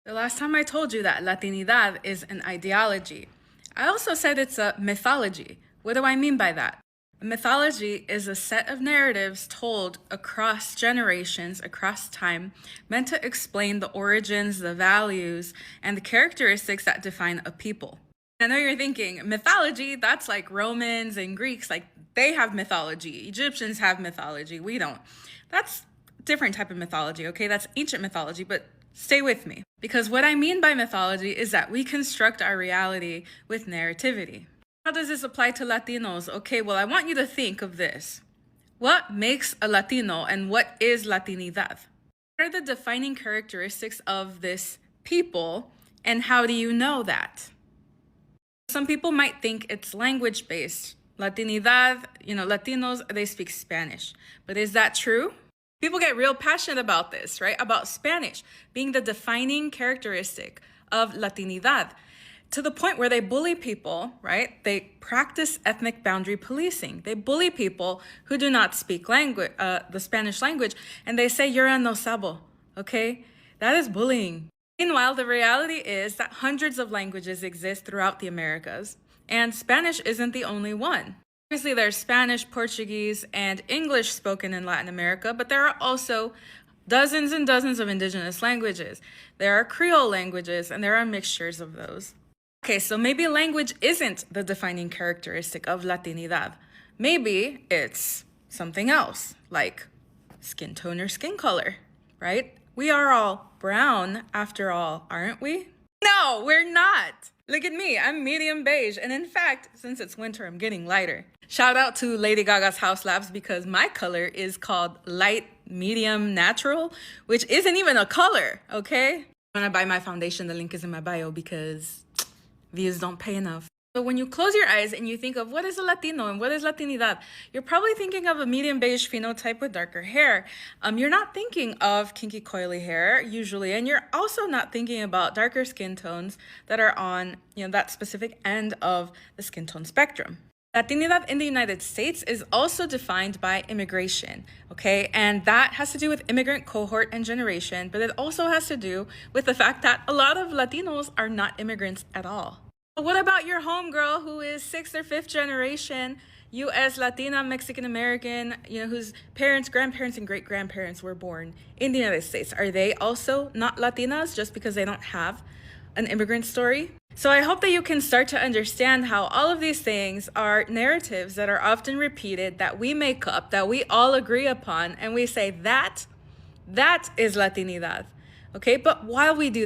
The last time I told you that Latinidad is an ideology. I also said it's a mythology. What do I mean by that? A mythology is a set of narratives told across generations, across time, meant to explain the origins, the values, and the characteristics that define a people. I know you're thinking, mythology, that's like Romans and Greeks, like they have mythology. Egyptians have mythology. We don't. That's a different type of mythology, okay? That's ancient mythology, but stay with me. Because what I mean by mythology is that we construct our reality with narrativity. How does this apply to Latinos? Okay, well, I want you to think of this. What makes a Latino and what is Latinidad? What are the defining characteristics of this people and how do you know that? Some people might think it's language-based. Latinidad, Latinos, they speak Spanish. But is that true? People get real passionate about this, right? About Spanish being the defining characteristic of Latinidad, to the point where they bully people, right? They practice ethnic boundary policing. They bully people who do not speak the Spanish language, and they say, "You're a no sabo," okay? That is bullying. Meanwhile, the reality is that hundreds of languages exist throughout the Americas, and Spanish isn't the only one. Obviously, there's Spanish, Portuguese, and English spoken in Latin America, but there are also dozens and dozens of indigenous languages. There are Creole languages, and there are mixtures of those. Okay, so maybe language isn't the defining characteristic of Latinidad. Maybe it's something else, like skin tone or skin color, right? We are all brown after all, aren't we? No, we're not. Look at me, I'm medium beige. And in fact, since it's winter, I'm getting lighter. Shout out to Lady Gaga's House Labs because my color is called light, medium, natural, which isn't even a color, okay? When I buy my foundation, the link is in my bio because views don't pay enough. So when you close your eyes and you think of what is a Latino and what is Latinidad, you're probably thinking of a medium beige phenotype with darker hair. You're not thinking of kinky coily hair usually, and you're also not thinking about darker skin tones that are on that specific end of the skin tone spectrum. Latinidad in the United States is also defined by immigration, okay? And that has to do with immigrant cohort and generation, but it also has to do with the fact that a lot of Latinos are not immigrants at all. What about your homegirl who is 6th or 5th generation U.S. Latina, Mexican American, whose parents, grandparents, and great-grandparents were born in the United States? Are they also not Latinas just because they don't have an immigrant story? So I hope that you can start to understand how all of these things are narratives that are often repeated, that we make up, that we all agree upon, and we say that is Latinidad, okay? But while we do